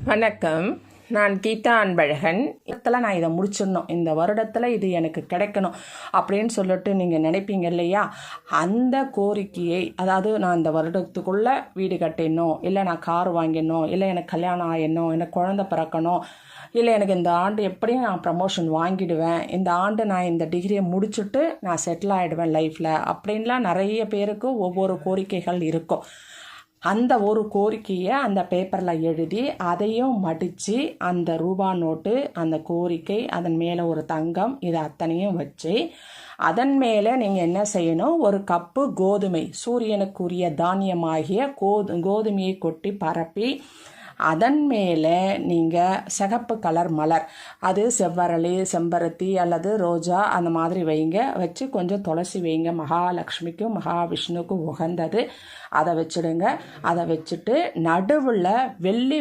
வணக்கம். நான் கீதா அன்பழகன். நான் இதை முடிச்சிடணும், இந்த வருடத்தில் இது எனக்கு கிடைக்கணும் அப்படின்னு சொல்லிட்டு நீங்கள் நினைப்பீங்க இல்லையா? அந்த கோரிக்கையை, அதாவது நான் இந்த வருடத்துக்குள்ளே வீடு கட்டிடணும், இல்லை நான் கார் வாங்கிடணும், இல்லை எனக்கு கல்யாணம் ஆகிடணும், எனக்கு குழந்தை பிறக்கணும், இல்லை எனக்கு இந்த ஆண்டு எப்படியும் நான் ப்ரமோஷன் வாங்கிடுவேன், இந்த ஆண்டு நான் இந்த டிகிரியை முடிச்சுட்டு நான் செட்டில் ஆகிடுவேன் லைஃப்பில் அப்படின்லாம் நிறைய பேருக்கு ஒவ்வொரு கோரிக்கைகள் இருக்கும். அந்த ஒரு கோரிக்கையை அந்த பேப்பரில் எழுதி அதையும் மடித்து அந்த ரூபா நோட்டு, அந்த கோரிக்கை, அதன் மேலே ஒரு தங்கம், இது அத்தனையும் வச்சு அதன் மேலே நீங்கள் என்ன செய்யணும், ஒரு கப்பு கோதுமை, சூரியனுக்குரிய தானியமாகிய கோதுமையை கொட்டி பரப்பி அதன் மேலே நீங்கள் சிகப்பு கலர் மலர், அது செவ்வரளி, செம்பருத்தி அல்லது ரோஜா அந்த மாதிரி வைங்க. வச்சு கொஞ்சம் துளசி வைங்க, மகாலட்சுமிக்கும் மகாவிஷ்ணுக்கும் உகந்தது. அதை வச்சுடுங்க. அதை வச்சுட்டு நடுவில் வெள்ளி